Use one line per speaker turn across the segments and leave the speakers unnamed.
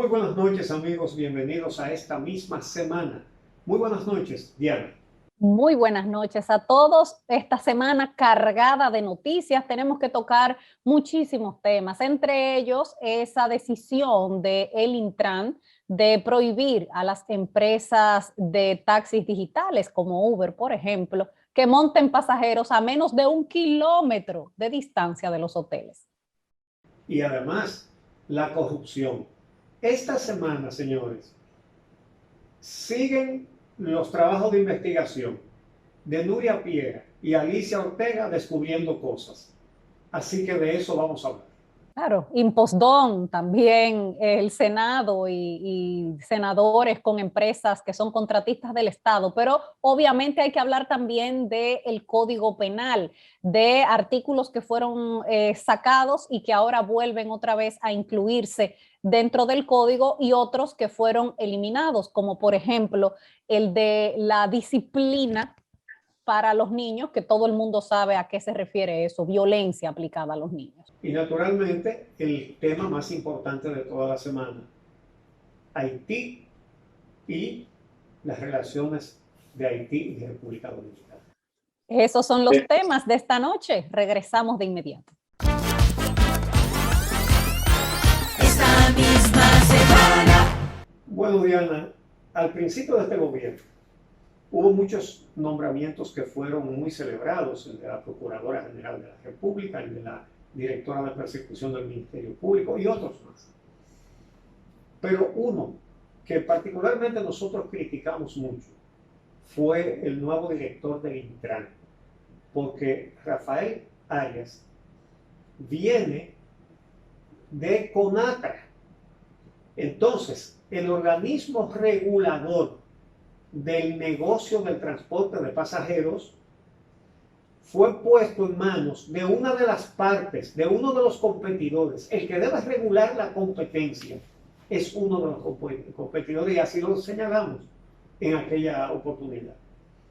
Muy buenas noches, amigos, bienvenidos a esta misma semana. Muy buenas noches, Diana.
Muy buenas noches a todos. Esta semana cargada de noticias, tenemos que tocar muchísimos temas, entre ellos esa decisión de el Intran de prohibir a las empresas de taxis digitales como Uber, por ejemplo, que monten pasajeros a menos de 1 kilómetro de distancia de los hoteles.
Y además, la corrupción. Esta semana, señores, siguen los trabajos de investigación de Nuria Piera y Alicia Ortega descubriendo cosas. Así que de eso vamos a hablar.
Claro, impostón también el Senado y senadores con empresas que son contratistas del Estado, pero obviamente hay que hablar también del Código Penal, de artículos que fueron sacados y que ahora vuelven otra vez a incluirse dentro del código y otros que fueron eliminados, como por ejemplo el de la disciplina para los niños, que todo el mundo sabe a qué se refiere eso, violencia aplicada a los niños.
Y naturalmente, el tema más importante de toda la semana, Haití y las relaciones de Haití y de República Dominicana.
Esos son los temas de esta noche. Regresamos de inmediato.
Esta misma semana.
Bueno, Diana, al principio de este gobierno hubo muchos nombramientos que fueron muy celebrados, el de la Procuradora General de la República, el de la Directora de Persecución del Ministerio Público y otros más. Pero uno que particularmente nosotros criticamos mucho fue el nuevo director del Intran, porque Rafael Arias viene de CONATRA. Entonces, el organismo regulador del negocio del transporte de pasajeros fue puesto en manos de una de las partes, de uno de los competidores. El que debe regular la competencia es uno de los competidores y así lo señalamos en aquella oportunidad.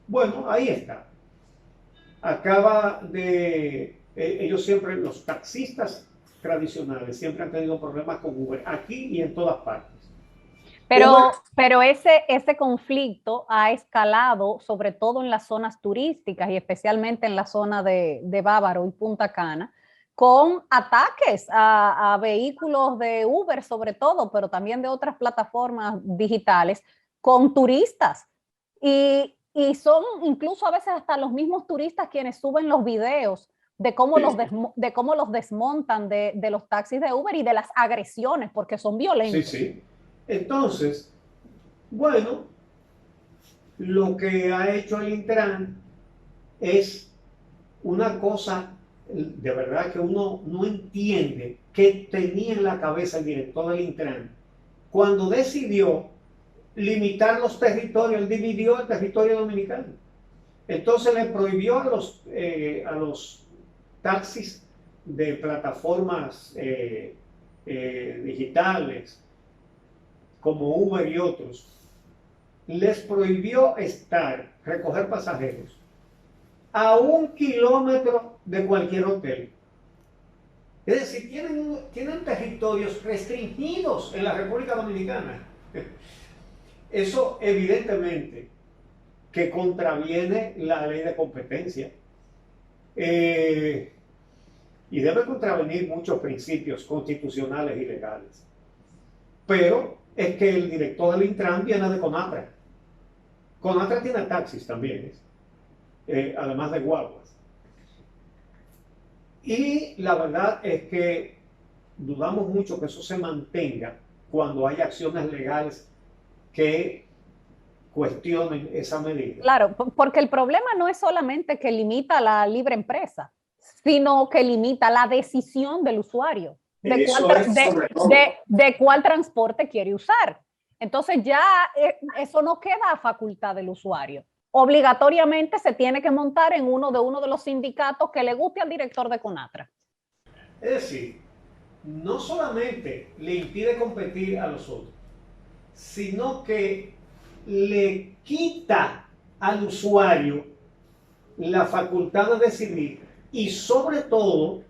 Bueno, ahí está. Acaba de... ellos siempre, los taxistas tradicionales, siempre han tenido problemas con Uber, aquí y en todas partes.
Pero ese conflicto ha escalado, sobre todo en las zonas turísticas y especialmente en la zona de Bávaro y Punta Cana, con ataques a vehículos de Uber sobre todo, pero también de otras plataformas digitales, con turistas. Y son incluso a veces hasta los mismos turistas quienes suben los videos de cómo, de cómo los desmontan de los taxis de Uber y de las agresiones, porque son violentos.
Sí, sí. Entonces, bueno, lo que ha hecho el Intran es una cosa de verdad que uno no entiende qué tenía en la cabeza el director del Intran cuando decidió limitar los territorios. Él dividió el territorio dominicano. Entonces le prohibió a los taxis de plataformas digitales como Uber y otros, les prohibió recoger pasajeros a 1 kilómetro de cualquier hotel. Es decir, tienen territorios restringidos en la República Dominicana. Eso evidentemente que contraviene la ley de competencia y debe contravenir muchos principios constitucionales y legales. Pero es que el director del Intran viene de CONATRA. CONATRA tiene taxis también, además de guaguas. Y la verdad es que dudamos mucho que eso se mantenga cuando hay acciones legales que cuestionen esa medida.
Claro, porque el problema no es solamente que limita la libre empresa, sino que limita la decisión del usuario de cuál transporte quiere usar. Entonces ya eso no queda a facultad del usuario. Obligatoriamente se tiene que montar en uno de los sindicatos que le guste al director de CONATRA.
Es decir, no solamente le impide competir a los otros, sino que le quita al usuario la facultad de decidir y sobre todo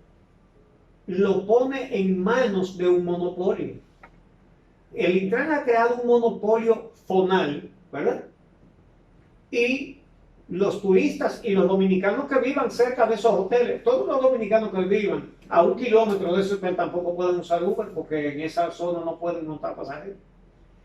lo pone en manos de un monopolio. el Intran ha creado un monopolio zonal, ¿verdad? Y los turistas y los dominicanos que vivan cerca de esos hoteles, todos los dominicanos que vivan a 1 kilómetro de ese hotel tampoco pueden usar Uber porque en esa zona no pueden montar pasajeros.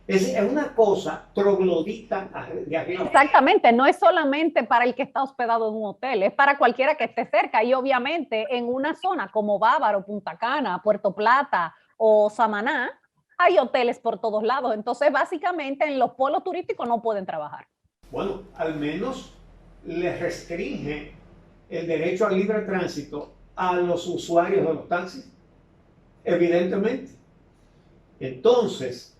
Es una cosa troglodita de arriba.
Exactamente, no es solamente para el que está hospedado en un hotel, es para cualquiera que esté cerca y obviamente en una zona como Bávaro, Punta Cana, Puerto Plata o Samaná, hay hoteles por todos lados, entonces básicamente en los polos turísticos no pueden trabajar.
Bueno, al menos les restringe el derecho al libre tránsito a los usuarios de los taxis, evidentemente. Entonces,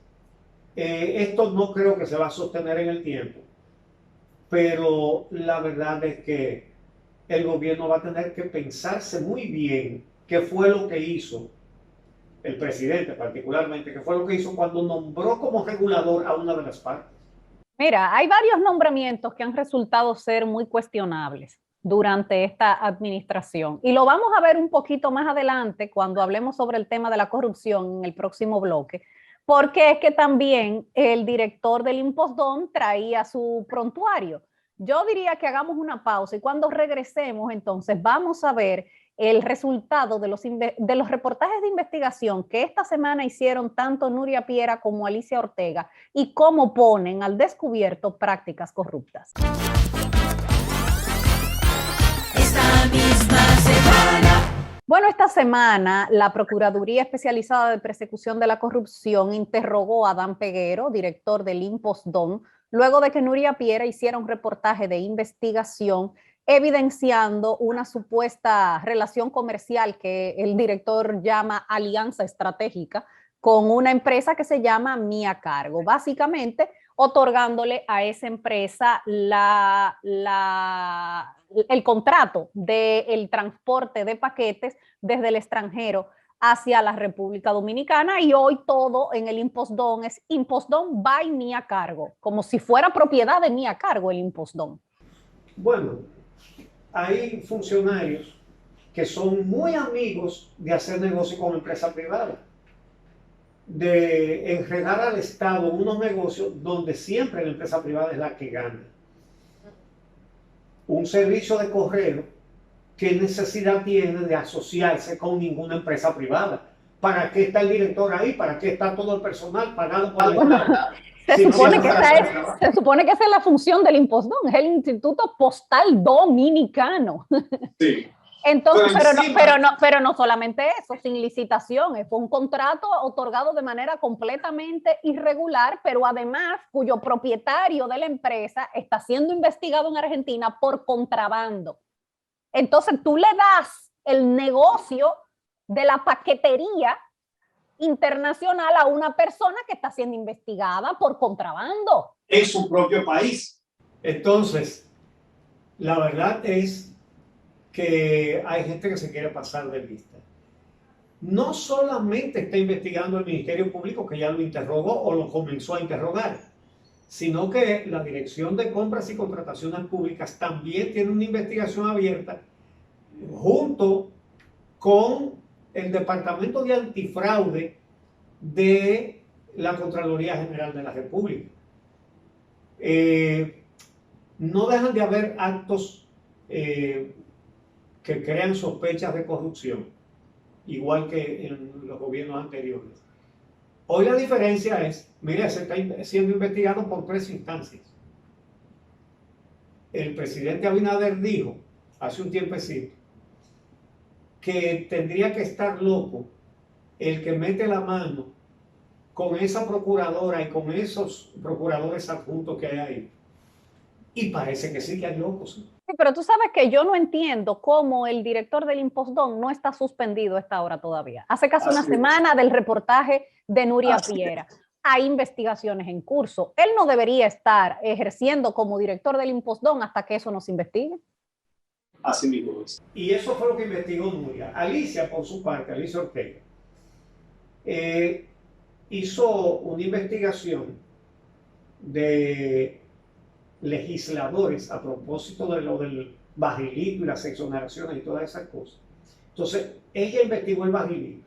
esto no creo que se va a sostener en el tiempo, pero la verdad es que el gobierno va a tener que pensarse muy bien qué fue lo que hizo el presidente particularmente, qué fue lo que hizo cuando nombró como regulador a una de las partes.
Mira, hay varios nombramientos que han resultado ser muy cuestionables durante esta administración y lo vamos a ver un poquito más adelante cuando hablemos sobre el tema de la corrupción en el próximo bloque, porque es que también el director del Impostón traía su prontuario. Yo diría que hagamos una pausa y cuando regresemos entonces vamos a ver el resultado de los reportajes de investigación que esta semana hicieron tanto Nuria Piera como Alicia Ortega y cómo ponen al descubierto prácticas corruptas.
Esta misma semana.
Bueno, esta semana la Procuraduría Especializada de Persecución de la Corrupción interrogó a Dan Peguero, director del Impostón, luego de que Nuria Piera hiciera un reportaje de investigación evidenciando una supuesta relación comercial que el director llama alianza estratégica con una empresa que se llama Mía Cargo, básicamente otorgándole a esa empresa el contrato del transporte de paquetes desde el extranjero hacia la República Dominicana y hoy todo en el Impostón es Impostón by Mía Cargo, como si fuera propiedad de Mía Cargo el Impostón.
Bueno, hay funcionarios que son muy amigos de hacer negocio con empresas privadas, de enredar al Estado unos negocios donde siempre la empresa privada es la que gana. Un servicio de correo, ¿qué necesidad tiene de asociarse con ninguna empresa privada? ¿Para qué está el director ahí? ¿Para qué está todo el personal pagado por el Estado?
Se supone que esa es la función del Impostón, es el Instituto Postal Dominicano.
Sí.
Entonces, pero no solamente eso, sin licitación, fue un contrato otorgado de manera completamente irregular, pero además cuyo propietario de la empresa está siendo investigado en Argentina por contrabando. Entonces tú le das el negocio de la paquetería internacional a una persona que está siendo investigada por contrabando.
En su propio país.
Entonces, la verdad es que hay gente que se quiere pasar de lista. No solamente está investigando el Ministerio Público, que ya lo interrogó o lo comenzó a interrogar, sino que la Dirección de Compras y Contrataciones Públicas también tiene una investigación abierta junto con el Departamento de Antifraude de la Contraloría General de la República. No dejan de haber actos que crean sospechas de corrupción, igual que en los gobiernos anteriores. Hoy la diferencia es, mire, se está siendo investigado por 3 instancias. El presidente Abinader dijo hace un tiempecito que tendría que estar loco el que mete la mano con esa procuradora y con esos procuradores adjuntos que hay ahí. Y parece que sí que hay locos.
Sí, pero tú sabes que yo no entiendo cómo el director del Impostón no está suspendido a esta hora todavía. Hace casi una semana del reportaje de Nuria Piera. Hay investigaciones en curso. Él no debería estar ejerciendo como director del Impostón hasta que eso no se investigue.
Así mismo es.
Y eso fue lo que investigó Nuria. Alicia, por su parte, Alicia Ortega, hizo una investigación de legisladores a propósito de lo del bajilito y las exoneraciones y todas esas cosas. Entonces, ella investigó el bajilito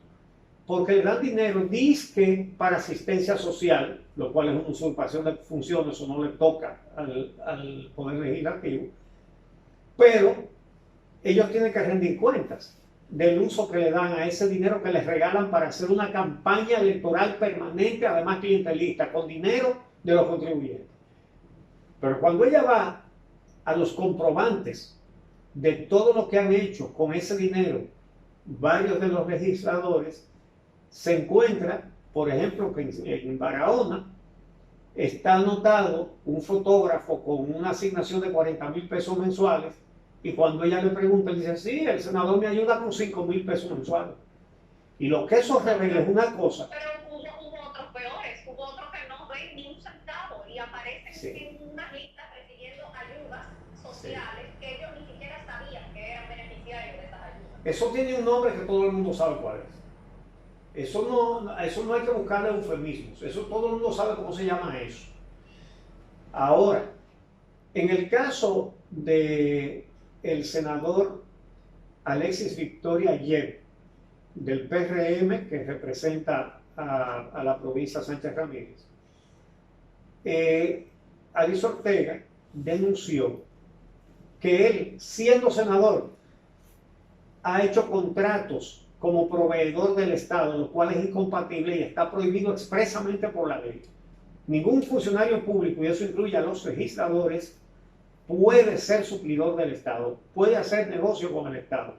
porque le dan dinero, dizque para asistencia social, lo cual es una usurpación de funciones, eso no le toca al Poder Legislativo, pero ellos tienen que rendir cuentas del uso que le dan a ese dinero que les regalan para hacer una campaña electoral permanente, además clientelista, con dinero de los contribuyentes. Pero cuando ella va a los comprobantes de todo lo que han hecho con ese dinero varios de los legisladores, se encuentra, por ejemplo, que en Barahona está anotado un fotógrafo con una asignación de 40,000 pesos mensuales, y cuando ella le pregunta, él dice, sí, el senador me ayuda con 5,000 pesos mensuales. Y lo que eso revela es una cosa.
Pero hubo otros peores, hubo otros que no ven ni un centavo y aparecen
Sí.
en unas listas recibiendo ayudas sociales que ellos ni siquiera sabían que eran beneficiarios de esas ayudas.
Eso tiene un nombre que todo el mundo sabe cuál es. Eso no hay que buscarle eufemismos. Eso todo el mundo sabe cómo se llama eso. Ahora, en el caso de el senador Alexis Victoria Yep, del PRM, que representa a la provincia Sánchez Ramírez, Alice Ortega denunció que él, siendo senador, ha hecho contratos como proveedor del Estado, lo cual es incompatible y está prohibido expresamente por la ley. Ningún funcionario público, y eso incluye a los legisladores, puede ser suplidor del Estado, puede hacer negocio con el Estado.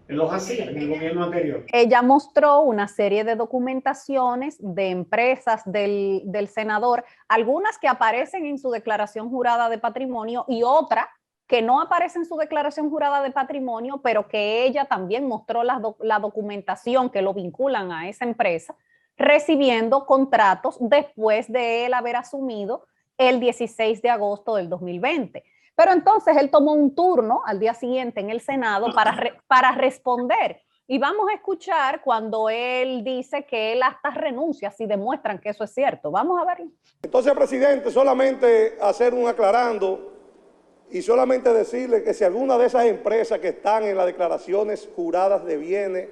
Él los hacía en el gobierno anterior.
Ella mostró una serie de documentaciones de empresas del senador, algunas que aparecen en su declaración jurada de patrimonio y otra que no aparece en su declaración jurada de patrimonio, pero que ella también mostró la documentación que lo vinculan a esa empresa, recibiendo contratos después de él haber asumido el 16 de agosto del 2020. Pero entonces él tomó un turno al día siguiente en el Senado para responder. Y vamos a escuchar cuando él dice que él hasta renuncia si demuestran que eso es cierto. Vamos a ver.
Entonces, presidente, solamente hacer un aclarando y solamente decirle que si alguna de esas empresas que están en las declaraciones juradas de bienes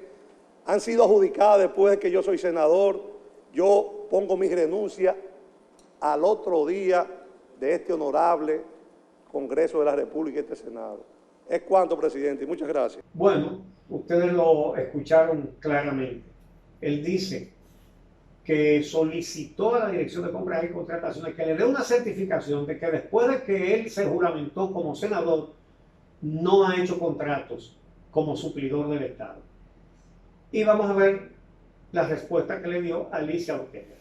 han sido adjudicadas después de que yo soy senador, yo pongo mi renuncia al otro día de este honorable Congreso de la República y este Senado. Es cuanto, presidente, y muchas gracias.
Bueno, ustedes lo escucharon claramente. Él dice que solicitó a la Dirección de Compras y Contrataciones que le dé una certificación de que después de que él se juramentó como senador, no ha hecho contratos como suplidor del Estado. Y vamos a ver la respuesta que le dio Alicia Ortega.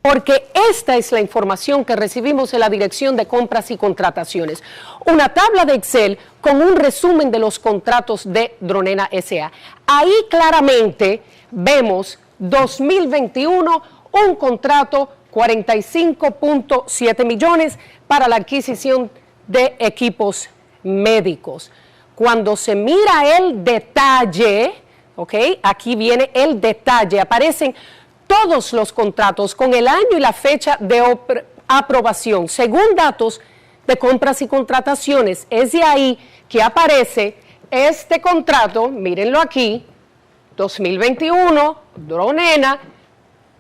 Porque esta es la información que recibimos en la Dirección de Compras y Contrataciones. Una tabla de Excel con un resumen de los contratos de Dronena S.A. Ahí claramente vemos 2021, un contrato 45.7 millones para la adquisición de equipos médicos. Cuando se mira el detalle, ¿ok? Aquí viene el detalle, aparecen todos los contratos con el año y la fecha de aprobación, según datos de Compras y Contrataciones. Es de ahí que aparece este contrato, mírenlo aquí, 2021, Dronena,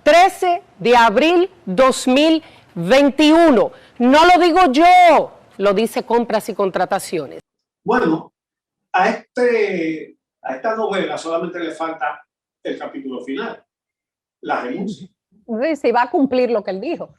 13 de abril 2021. No lo digo yo, lo dice Compras y Contrataciones.
Bueno, a esta novela solamente le falta el capítulo final. La renuncia.
Sí, va a cumplir lo que él dijo.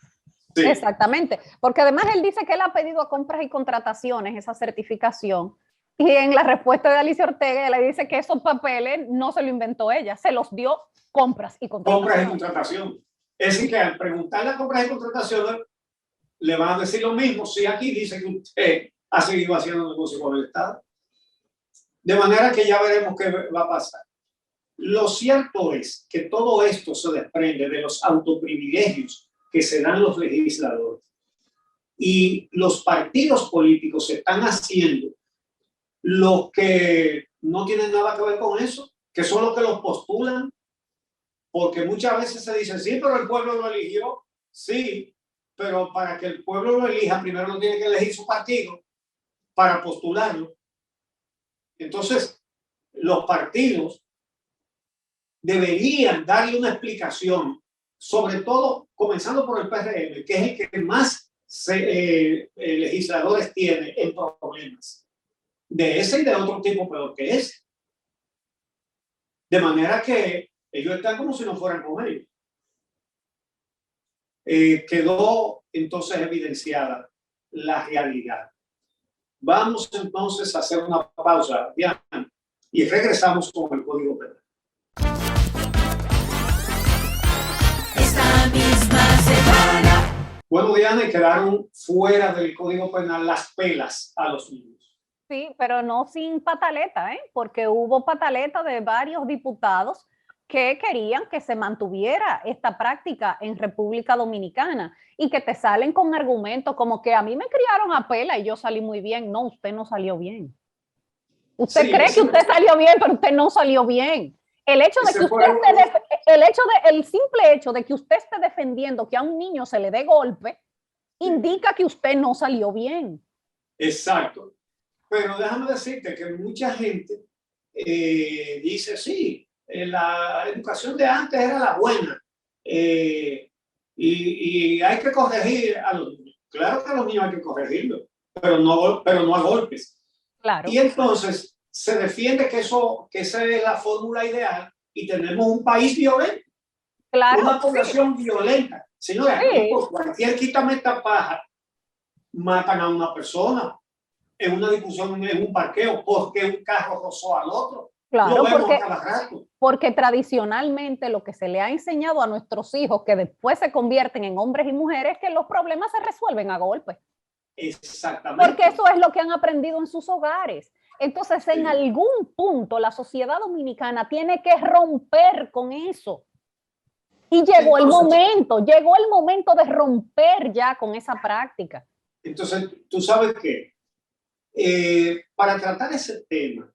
Sí.
Exactamente, porque además él dice que él ha pedido a Compras y Contrataciones esa certificación y en la respuesta de Alicia Ortega le dice que esos papeles no se lo inventó ella, se los dio Compras y Contrataciones.
Compras y Contratación. Es decir, que al preguntarle a Compras y Contrataciones le van a decir lo mismo si aquí dice que usted ha seguido haciendo negocio con el Estado. De manera que ya veremos qué va a pasar. Lo cierto es que todo esto se desprende de los autoprivilegios que se dan los legisladores. Y los partidos políticos están haciendo lo que no tienen nada que ver con eso, que son los que los postulan, porque muchas veces se dice, sí, pero el pueblo lo eligió, sí, pero para que el pueblo lo elija, primero no tiene que elegir su partido para postularlo. Entonces, los partidos deberían darle una explicación, sobre todo comenzando por el PRM, que es el que más legisladores tiene en problemas de ese y de otro tipo, pero que es. De manera que ellos están como si no fueran con ellos. Quedó entonces evidenciada la realidad. Vamos entonces a hacer una pausa, Diana, y regresamos con el Código Penal.
Esta misma semana.
Bueno, Diana, y quedaron fuera del Código Penal las pelas a los niños.
Sí, pero no sin pataleta, porque hubo pataleta de varios diputados que querían que se mantuviera esta práctica en República Dominicana y que te salen con argumentos como que a mí me criaron a pela y yo salí muy bien. No, usted no salió bien. Usted
Sí,
cree que usted salió bien, pero usted no salió bien. El hecho de que el simple hecho de que usted esté defendiendo que a un niño se le dé golpe indica que usted no salió bien.
Exacto. Pero déjame decirte que mucha gente dice, sí, la educación de antes era la buena y hay que corregir a los niños. Claro que a los niños hay que corregirlos, pero no a golpes.
Claro.
Y entonces se defiende que esa es la fórmula ideal y tenemos un país violento,
Claro,
una población violenta. Señora,
sí.
por cualquier quítame esta paja, matan a una persona en una discusión en un parqueo porque un carro rozó al otro.
Claro,
Lo vemos a cada rato.
porque tradicionalmente lo que se le ha enseñado a nuestros hijos, que después se convierten en hombres y mujeres, es que los problemas se resuelven a golpes.
Exactamente.
Porque eso es lo que han aprendido en sus hogares. Entonces, en algún punto, la sociedad dominicana tiene que romper con eso. Y llegó el momento de romper ya con esa práctica.
Entonces, tú sabes que para tratar ese tema,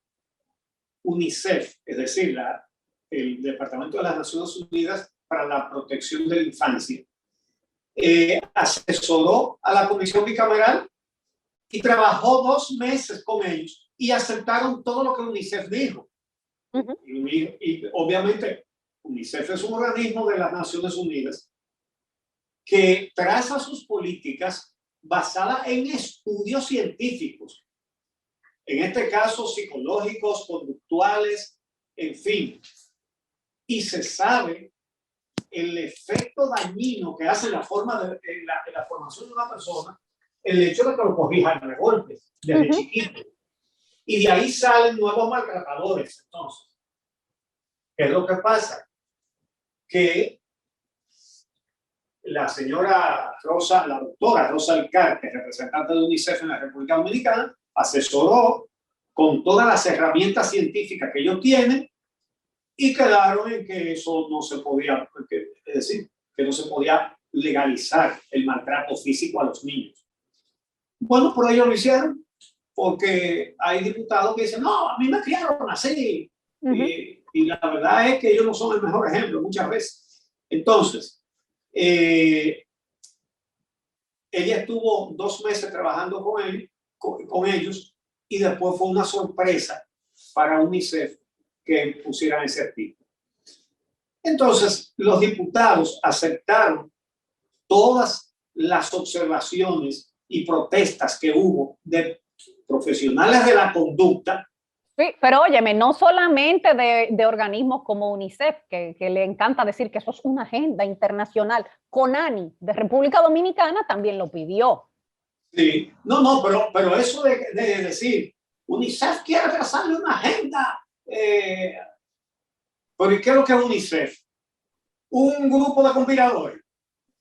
UNICEF, es decir, el Departamento de las Naciones Unidas para la Protección de la Infancia, asesoró a la Comisión Bicameral y trabajó 2 meses con ellos y aceptaron todo lo que UNICEF dijo.
Uh-huh.
Y obviamente UNICEF es un organismo de las Naciones Unidas que traza sus políticas basadas en estudios científicos, en este caso psicológicos, conductuales, en fin. Y se sabe el efecto dañino que hace la formación de una persona, el hecho de que lo corrijan de golpes desde chiquito. Y de ahí salen nuevos maltratadores. Entonces, ¿qué es lo que pasa? Que la señora Rosa, la doctora Rosa Alcarte, representante de UNICEF en la República Dominicana, asesoró con todas las herramientas científicas que ellos tienen y quedaron en que eso no se podía, es decir, que no se podía legalizar el maltrato físico a los niños. Bueno, por ello lo hicieron, porque hay diputados que dicen, no, a mí me criaron así. Y la verdad es que ellos no son el mejor ejemplo muchas veces. Entonces, ella estuvo 2 meses trabajando con ellos y después fue una sorpresa para UNICEF que pusieran ese artículo. Entonces, los diputados aceptaron todas las observaciones y protestas que hubo de profesionales de la conducta.
Sí, pero óyeme, no solamente de organismos como UNICEF, que le encanta decir que eso es una agenda internacional. CONANI de República Dominicana también lo pidió.
Sí, no, pero eso de decir, UNICEF quiere trazarle una agenda. ¿Pero qué es lo que es UNICEF? Un grupo de conspiradores.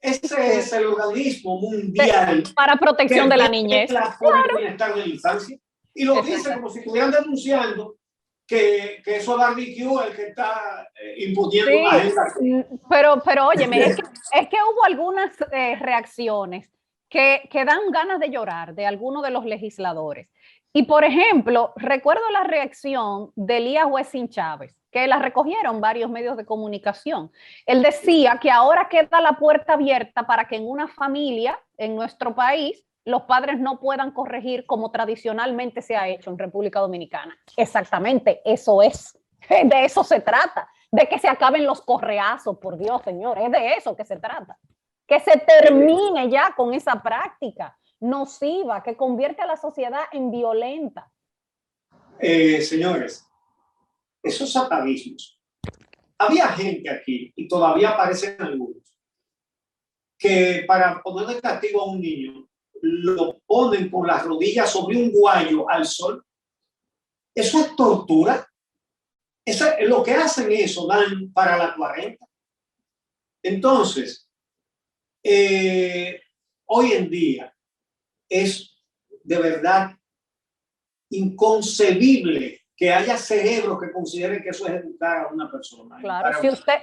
Ese es el organismo mundial
para protección de la niñez.
Por el bienestar de la infancia. Y lo dicen como si estuvieran denunciando que eso es barbecue el que está imponiendo una agenda.
Pero óyeme, es que hubo algunas reacciones que dan ganas de llorar de algunos de los legisladores. Y por ejemplo, recuerdo la reacción de Elías Huesín Chávez, que la recogieron varios medios de comunicación. Él decía que ahora queda la puerta abierta para que en una familia en nuestro país los padres no puedan corregir como tradicionalmente se ha hecho en República Dominicana. Exactamente, eso es, de eso se trata, de que se acaben los correazos, por Dios, señor, es de eso que se trata. Que se termine ya con esa práctica nociva que convierte a la sociedad en violenta.
Señores, esos atavismos. Había gente aquí, y todavía aparecen algunos, que para ponerle castigo a un niño, lo ponen con las rodillas sobre un guayo al sol. Eso es tortura. Lo que hacen eso dan para la 40. Entonces, hoy en día es de verdad inconcebible que haya cerebros que consideren que eso es educar a una persona.
Claro,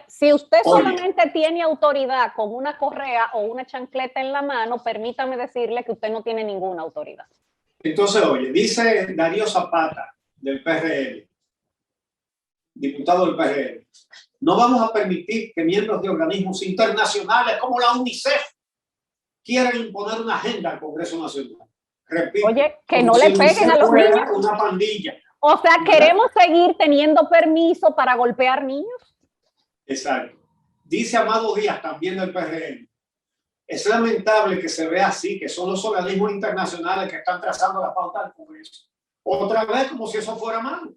si usted solamente tiene autoridad con una correa o una chancleta en la mano, permítame decirle que usted no tiene ninguna autoridad.
Entonces, oye, dice Darío Zapata del PRL, diputado del PRL, no vamos a permitir que miembros de organismos internacionales como la UNICEF quieran imponer una agenda al Congreso Nacional. Repito,
oye, que no le peguen a los niños.
Una pandilla.
O sea, ¿queremos seguir teniendo permiso para golpear niños?
Exacto. Dice Amado Díaz, también del PRL, es lamentable que se vea así, que son los organismos internacionales que están trazando la pauta del Congreso. Otra vez, como si eso fuera malo.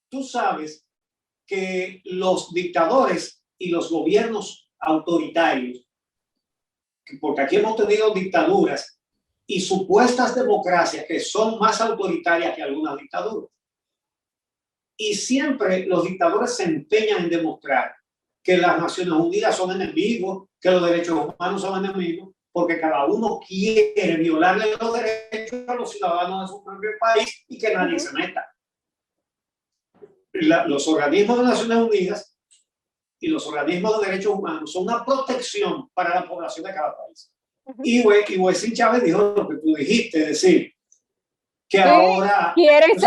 Tú sabes que los dictadores y los gobiernos autoritarios, porque aquí hemos tenido dictaduras y supuestas democracias que son más autoritarias que algunas dictaduras. Y siempre los dictadores se empeñan en demostrar que las Naciones Unidas son enemigos, que los derechos humanos son enemigos, porque cada uno quiere violarle los derechos a los ciudadanos de su propio país y que nadie se meta. Los organismos de Naciones Unidas y los organismos de derechos humanos son una protección para la población de cada país. Y Wesley Chávez dijo lo que tú dijiste, es decir, que sí, ahora
quieren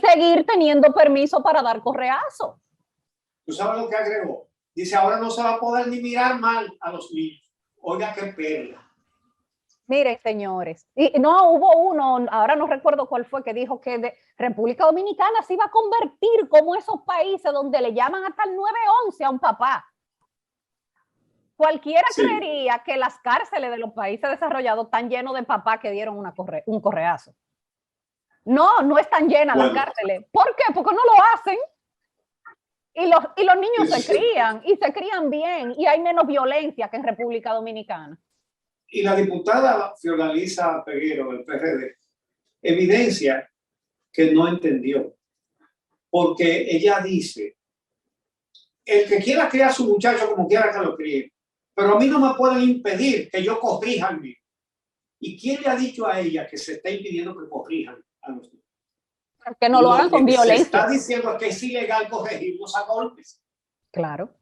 seguir teniendo permiso para dar correazo.
¿Tú sabes lo que agregó? Dice, ahora no se va a poder ni mirar mal a los niños. Oiga, qué perla.
Miren, señores, y no, hubo uno, ahora no recuerdo cuál fue, que dijo que de República Dominicana se iba a convertir como esos países donde le llaman hasta el 911 a un papá. Cualquiera creería que las cárceles de los países desarrollados están llenos de papás que dieron un correazo. No, no están llenas las cárceles. ¿Por qué? Porque no lo hacen. Y los niños se crían, y se crían bien, y hay menos violencia que en República Dominicana.
Y la diputada Fiordalisa Peguero del PRD evidencia que no entendió, porque ella dice, el que quiera criar a su muchacho como quiera que lo críe, pero a mí no me pueden impedir que yo corrija al mío. ¿Y quién le ha dicho a ella que se está impidiendo que corrijan a los niños?
Que no lo hagan con violencia.
Se está diciendo que es ilegal corregirlos a golpes.
Claro.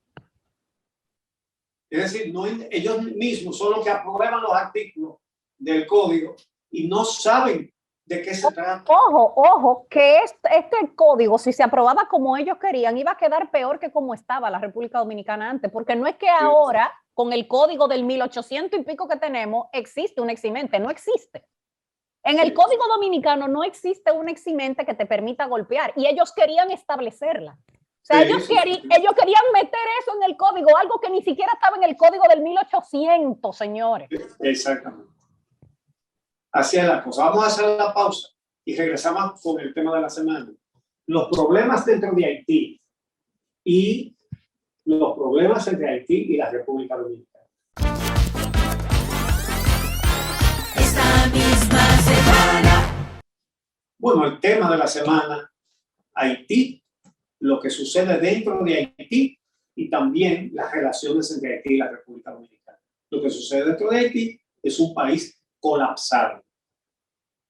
Es decir, no, ellos mismos son los que aprueban los artículos del código y no saben de qué se trata.
Ojo, que este código, si se aprobaba como ellos querían, iba a quedar peor que como estaba la República Dominicana antes, porque no es que ahora, con el código del 1800 y pico que tenemos, existe un eximente, no existe. En el código dominicano no existe un eximente que te permita golpear, y ellos querían establecerla. O sea, ellos querían meter eso en el código, algo que ni siquiera estaba en el código del 1800, señores.
Exactamente. Así es la cosa. Vamos a hacer la pausa y regresamos con el tema de la semana. Los problemas dentro de Haití y los problemas entre Haití y la República Dominicana.
Esta misma semana.
Bueno, el tema de la semana, Haití, lo que sucede dentro de Haití y también las relaciones entre Haití y la República Dominicana. Lo que sucede dentro de Haití es un país colapsado,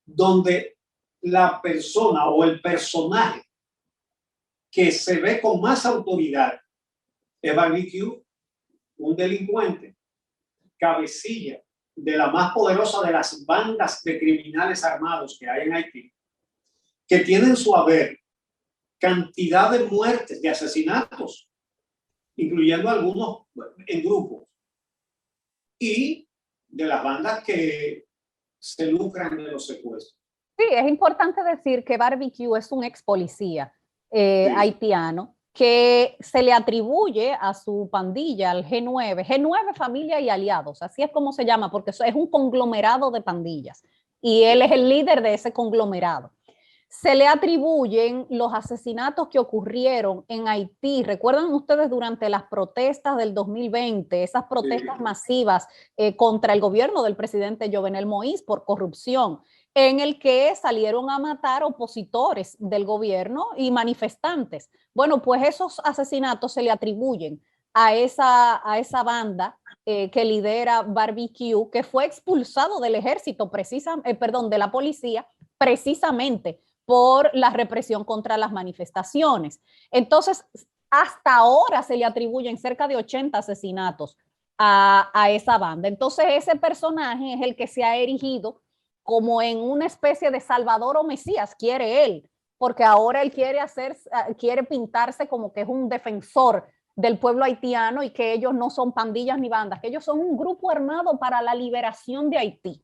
donde la persona o el personaje que se ve con más autoridad es Barbecue, un delincuente, cabecilla de la más poderosa de las bandas de criminales armados que hay en Haití, que tienen su haber cantidad de muertes, de asesinatos, incluyendo algunos en grupos, y de las bandas que se lucran de los secuestros.
Sí, es importante decir que Barbecue es un ex policía haitiano que se le atribuye a su pandilla, al G9 Familia y Aliados, así es como se llama, porque eso es un conglomerado de pandillas y él es el líder de ese conglomerado. Se le atribuyen los asesinatos que ocurrieron en Haití. ¿Recuerdan ustedes durante las protestas del 2020, esas protestas masivas contra el gobierno del presidente Jovenel Moïse por corrupción, en el que salieron a matar opositores del gobierno y manifestantes? Bueno, pues esos asesinatos se le atribuyen a esa banda que lidera Barbecue, que fue expulsado del ejército, de la policía, precisamente por la represión contra las manifestaciones. Entonces, hasta ahora se le atribuyen cerca de 80 asesinatos a esa banda. Entonces, ese personaje es el que se ha erigido como en una especie de Salvador o Mesías, quiere él, porque ahora él quiere pintarse como que es un defensor del pueblo haitiano y que ellos no son pandillas ni bandas, que ellos son un grupo armado para la liberación de Haití.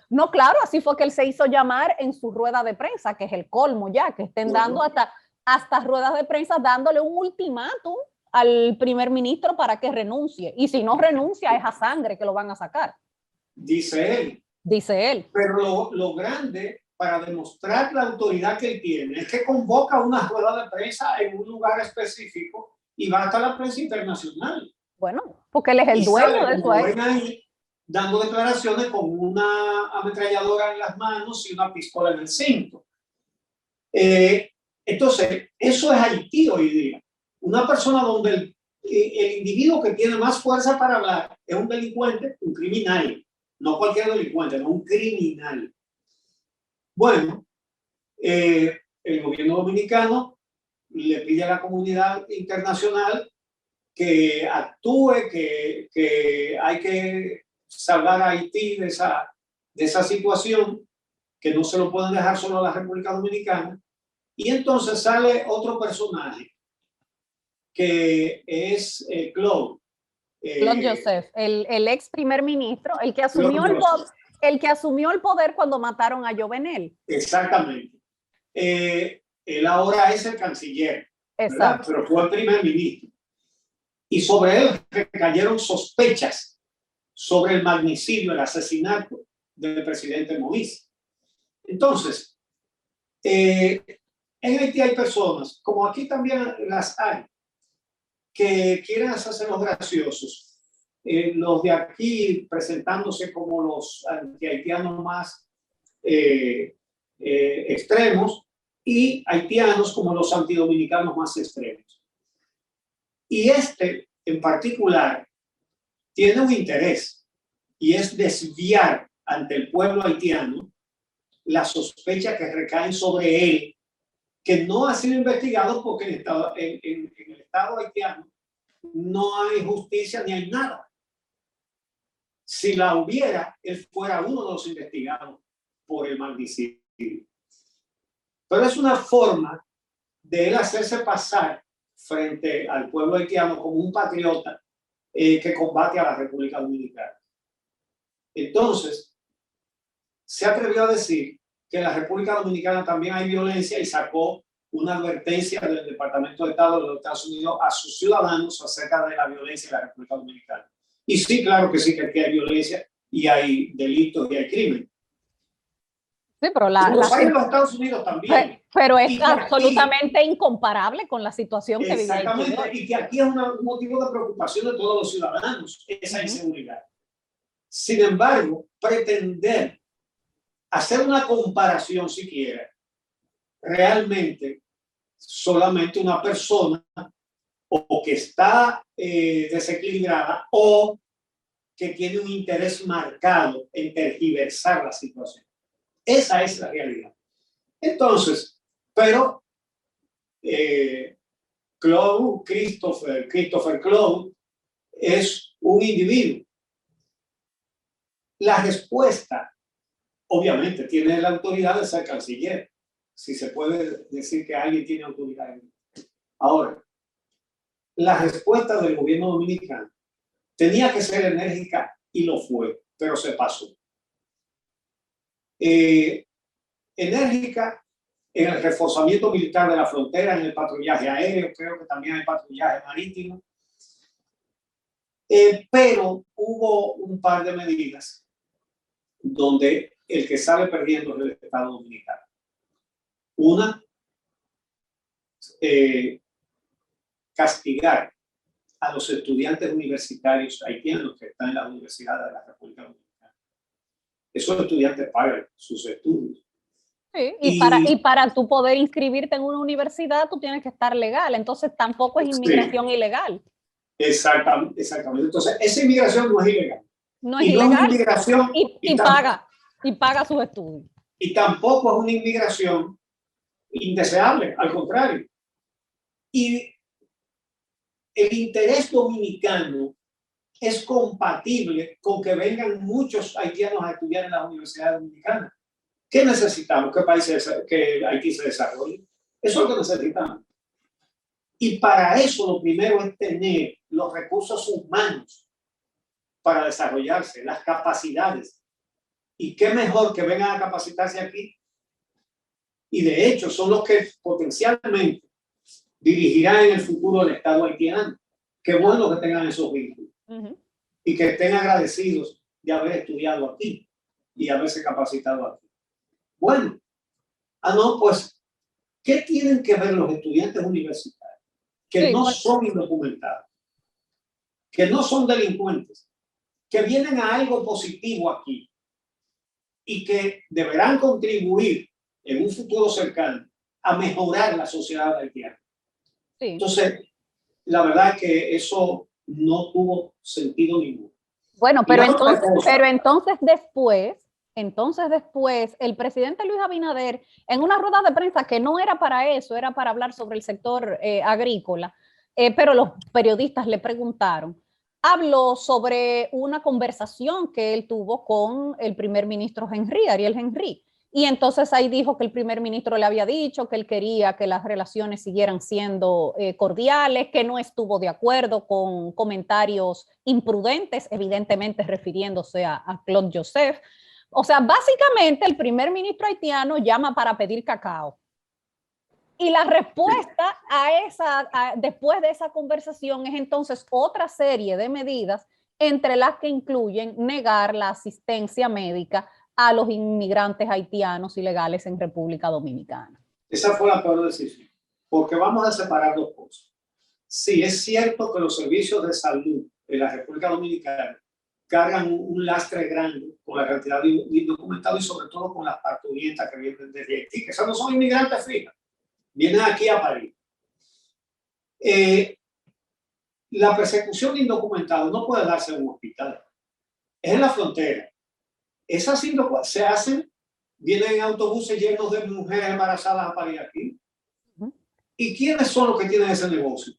No, claro, así fue que él se hizo llamar en su rueda de prensa, que es el colmo ya, que estén dando hasta ruedas de prensa dándole un ultimátum al primer ministro para que renuncie. Y si no renuncia, es a sangre que lo van a sacar.
Dice él.
Dice él.
Pero lo grande para demostrar la autoridad que él tiene es que convoca una rueda de prensa en un lugar específico y va hasta la prensa internacional.
Bueno, porque él es el dueño de eso.
Ahí, dando declaraciones con una ametralladora en las manos y una pistola en el cinto. Entonces, eso es Haití hoy día. Una persona donde el individuo que tiene más fuerza para hablar es un delincuente, un criminal. No cualquier delincuente, no un criminal. Bueno, el gobierno dominicano le pide a la comunidad internacional que actúe, que hay que salvar a Haití de esa situación, que no se lo pueden dejar solo a la República Dominicana. Y entonces sale otro personaje, que es Claude.
Claude Joseph, el ex primer ministro, el que asumió el poder cuando mataron a Jovenel.
Exactamente. Él ahora es el canciller, ¿verdad? Pero fue el primer ministro. Y sobre él recayeron sospechas sobre el magnicidio, el asesinato del presidente Moïse. Entonces, en Haití hay personas, como aquí también las hay, que quieren hacerse los graciosos. Los de aquí presentándose como los anti-haitianos más extremos y haitianos como los antidominicanos más extremos. Y este en particular tiene un interés y es desviar ante el pueblo haitiano la sospecha que recaen sobre él, que no ha sido investigado porque en el Estado haitiano no hay justicia ni hay nada. Si la hubiera, él fuera uno de los investigados por el magnicidio. Pero es una forma de él hacerse pasar frente al pueblo haitiano como un patriota que combate a la República Dominicana. Entonces, se atrevió a decir que en la República Dominicana también hay violencia y sacó una advertencia del Departamento de Estado de los Estados Unidos a sus ciudadanos acerca de la violencia en la República Dominicana. Y sí, claro que sí, que aquí hay violencia y hay delitos y hay crimen.
Sí, pero
los hay en los Estados Unidos también.
Pero es absolutamente aquí, incomparable con la situación que vive.
Exactamente, y que aquí es un motivo de preocupación de todos los ciudadanos, esa inseguridad. Sin embargo, pretender hacer una comparación siquiera, realmente solamente una persona o que está desequilibrada o que tiene un interés marcado en tergiversar la situación. Esa es la realidad. Entonces, pero Christopher Claude es un individuo. La respuesta, obviamente, tiene la autoridad de ser canciller, si se puede decir que alguien tiene autoridad. Ahora, la respuesta del gobierno dominicano tenía que ser enérgica y lo fue, pero se pasó. Enérgica en el reforzamiento militar de la frontera, en el patrullaje aéreo, creo que también hay patrullaje marítimo. Pero hubo un par de medidas donde el que sale perdiendo es el Estado Dominicano. Una, castigar a los estudiantes universitarios haitianos que están en las universidades de la República Dominicana. Esos estudiantes pagan sus estudios.
Sí, y para tú poder inscribirte en una universidad, tú tienes que estar legal. Entonces tampoco es inmigración ilegal.
Exactamente. Entonces, esa inmigración no es ilegal.
No es ilegal.
No es inmigración,
y paga sus estudios.
Y tampoco es una inmigración indeseable, al contrario. Y el interés dominicano es compatible con que vengan muchos haitianos a estudiar en las universidades dominicanas. ¿Qué necesitamos? ¿Qué países que Haití se desarrolle? Eso es lo que necesitamos. Y para eso lo primero es tener los recursos humanos para desarrollarse, las capacidades. Y qué mejor que vengan a capacitarse aquí. Y de hecho son los que potencialmente dirigirán en el futuro el Estado haitiano. Qué bueno que tengan esos vínculos. Y que estén agradecidos de haber estudiado aquí y haberse capacitado aquí. Bueno, no, pues, ¿qué tienen que ver los estudiantes universitarios? Que no son indocumentados, que no son delincuentes, que vienen a algo positivo aquí y que deberán contribuir en un futuro cercano a mejorar la sociedad haitiana. Sí. Entonces, la verdad es que eso no tuvo sentido ninguno.
Bueno, pero entonces después, el presidente Luis Abinader, en una rueda de prensa que no era para eso, era para hablar sobre el sector agrícola, pero los periodistas le preguntaron, habló sobre una conversación que él tuvo con el primer ministro Ariel Henry. Y entonces ahí dijo que el primer ministro le había dicho que él quería que las relaciones siguieran siendo cordiales, que no estuvo de acuerdo con comentarios imprudentes, evidentemente refiriéndose a Claude Joseph. O sea, básicamente el primer ministro haitiano llama para pedir cacao. Y la respuesta después de esa conversación es entonces otra serie de medidas, entre las que incluyen negar la asistencia médica a los inmigrantes haitianos ilegales en República Dominicana.
Esa fue la peor decisión, porque vamos a separar dos cosas. Sí, es cierto que los servicios de salud de la República Dominicana cargan un lastre grande con la cantidad de indocumentados y sobre todo con las parturientas que vienen desde Haití, que esas no son inmigrantes fijas, vienen aquí a París. La persecución de indocumentados no puede darse en un hospital, es en la frontera. Esas se hacen, vienen en autobuses llenos de mujeres embarazadas a parir aquí. ¿Y quiénes son los que tienen ese negocio?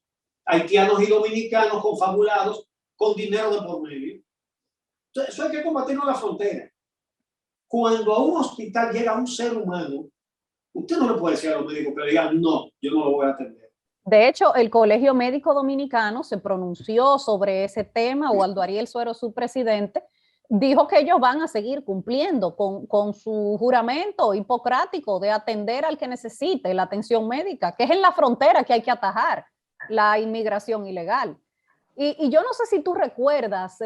Haitianos y dominicanos confabulados con dinero de por medio. Entonces, eso hay que combatirlo en la frontera. Cuando a un hospital llega un ser humano, usted no le puede decir a los médicos que le digan, no, yo no lo voy a atender.
De hecho, el Colegio Médico Dominicano se pronunció sobre ese tema. Waldo Ariel Suero, su presidente, dijo que ellos van a seguir cumpliendo con su juramento hipocrático de atender al que necesite la atención médica, que es en la frontera que hay que atajar la inmigración ilegal. Y yo no sé si tú recuerdas,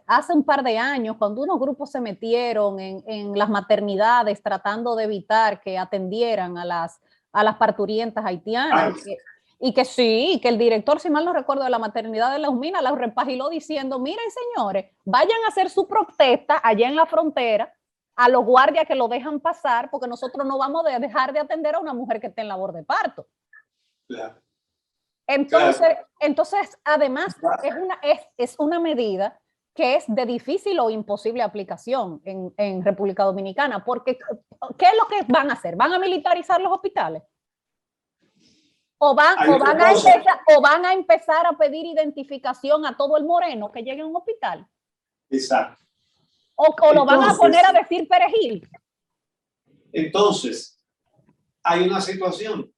hace un par de años, cuando unos grupos se metieron en las maternidades tratando de evitar que atendieran a las parturientas haitianas, y que sí, que el director, si mal no recuerdo, de la maternidad de La Usmina la repagiló diciendo, miren señores, vayan a hacer su protesta allá en la frontera a los guardias que lo dejan pasar, porque nosotros no vamos a dejar de atender a una mujer que esté en labor de parto.
Claro.
Entonces, además, es una medida que es de difícil o imposible aplicación en República Dominicana, porque ¿qué es lo que van a hacer? ¿Van a militarizar los hospitales? ¿O van a empezar a pedir identificación a todo el moreno que llegue a un hospital?
Exacto.
¿O lo van a poner a decir perejil?
Entonces, hay una situación.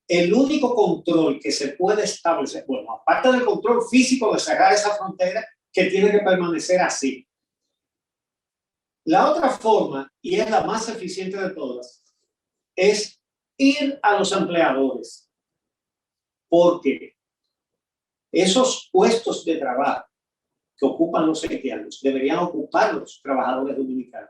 El único control que se puede establecer, bueno, aparte del control físico de cerrar esa frontera, que tiene que permanecer así, La otra forma, y es la más eficiente de todas, es ir a los empleadores, porque esos puestos de trabajo que ocupan los haitianos deberían ocupar los trabajadores dominicanos.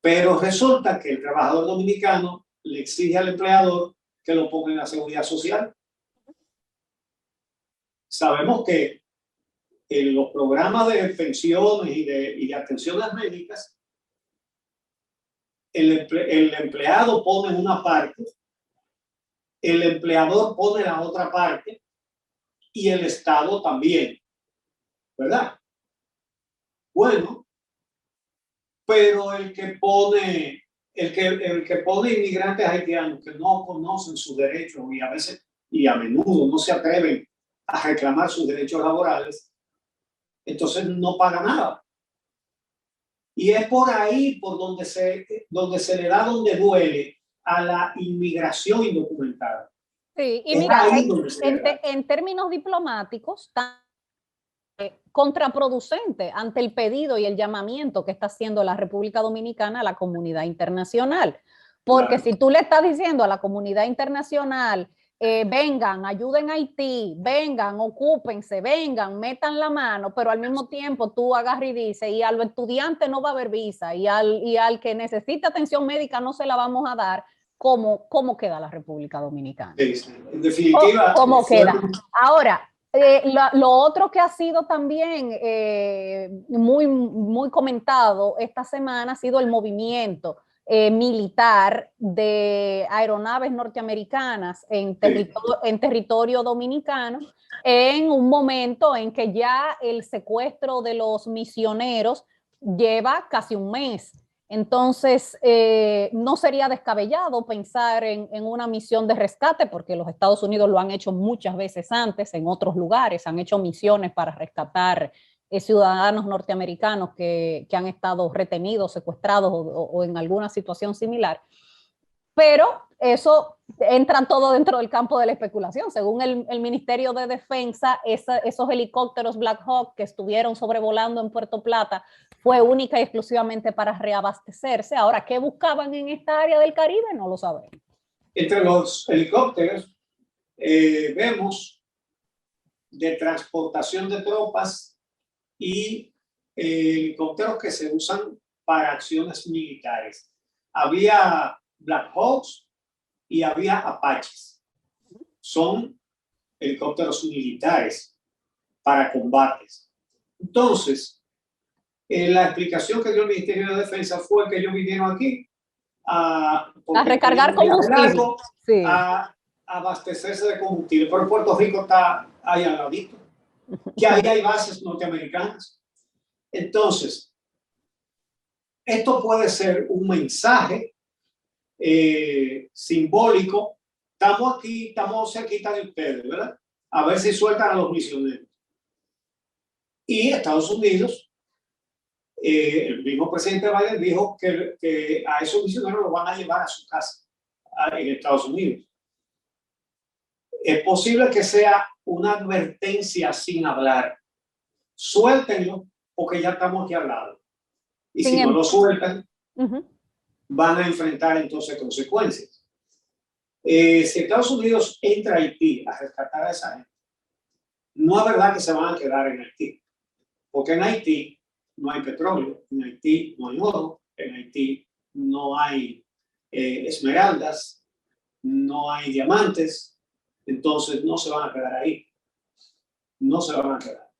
Pero resulta que el trabajador dominicano le exige al empleador que lo ponga en la seguridad social. Sabemos que en los programas de pensiones y de atenciones médicas, el empleado pone una parte, el empleador pone la otra parte y el Estado también, ¿verdad? Bueno, pero el que pone inmigrantes haitianos que no conocen sus derechos y a veces y a menudo no se atreven a reclamar sus derechos laborales, entonces no paga nada. Y es por ahí por donde se le da donde duele a la inmigración indocumentada.
Sí, y
Es
mira,
ahí donde se le da.
en términos diplomáticos, contraproducente ante el pedido y el llamamiento que está haciendo la República Dominicana a la comunidad internacional. Porque
Claro.
si tú le estás diciendo a la comunidad internacional, vengan, ayuden a Haití, vengan, ocúpense, vengan, metan la mano, pero al mismo tiempo tú agarras y dices, y al estudiante no va a haber visa, y al que necesita atención médica no se la vamos a dar, ¿cómo queda la República Dominicana?
En definitiva,
¿Cómo queda? Ahora, lo otro que ha sido también muy comentado esta semana ha sido el movimiento militar de aeronaves norteamericanas en territorio dominicano, en un momento en que ya el secuestro de los misioneros lleva casi un mes. Entonces, no sería descabellado pensar en una misión de rescate, porque los Estados Unidos lo han hecho muchas veces antes en otros lugares, han hecho misiones para rescatar ciudadanos norteamericanos que han estado retenidos, secuestrados o en alguna situación similar. Pero eso entra todo dentro del campo de la especulación. Según el Ministerio de Defensa, esos helicópteros Black Hawk que estuvieron sobrevolando en Puerto Plata fue única y exclusivamente para reabastecerse. Ahora, ¿qué buscaban en esta área del Caribe? No lo sabemos.
entre los helicópteros vemos de transportación de tropas y helicópteros que se usan para acciones militares. Había Black Hawks y había Apaches. Son helicópteros militares para combates. Entonces, la explicación que dio el Ministerio de Defensa fue que ellos vinieron aquí a
recargar combustible, sí,
a abastecerse de combustible. Pero Puerto Rico está ahí al ladito, que ahí hay bases norteamericanas. Entonces, esto puede ser un mensaje simbólico. Estamos aquí, estamos cerquita de ustedes, ¿verdad? A ver si sueltan a los misioneros. Y Estados Unidos, el mismo presidente Biden dijo que a esos misioneros los van a llevar a su casa en Estados Unidos. Es posible que sea una advertencia sin hablar. Suéltenlo porque ya estamos aquí al lado. Y si no lo sueltan, van a enfrentar entonces consecuencias. Si Estados Unidos entra a Haití a rescatar a esa gente, no es verdad que se van a quedar en Haití, porque en Haití no hay petróleo, en Haití no hay oro, en Haití no hay esmeraldas, no hay diamantes, entonces no se van a quedar ahí. No se van a quedar.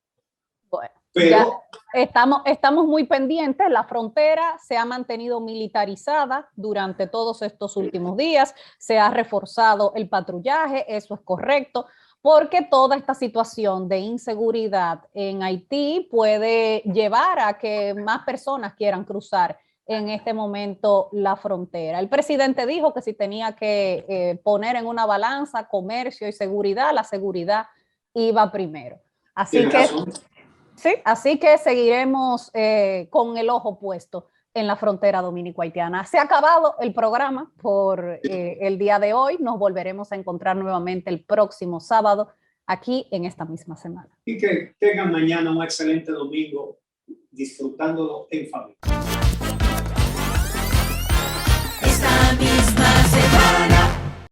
Bueno,
pero
estamos muy pendientes. La frontera se ha mantenido militarizada durante todos estos últimos días, se ha reforzado el patrullaje, eso es correcto, porque toda esta situación de inseguridad en Haití puede llevar a que más personas quieran cruzar en este momento la frontera. El presidente dijo que si tenía que poner en una balanza comercio y seguridad, la seguridad iba primero. Así que, sí, así que seguiremos con el ojo puesto en la frontera dominico-haitiana. Se ha acabado el programa por el día de hoy. Nos volveremos a encontrar nuevamente el próximo sábado aquí en esta misma semana.
Y que tengan mañana un excelente domingo disfrutándolo en familia.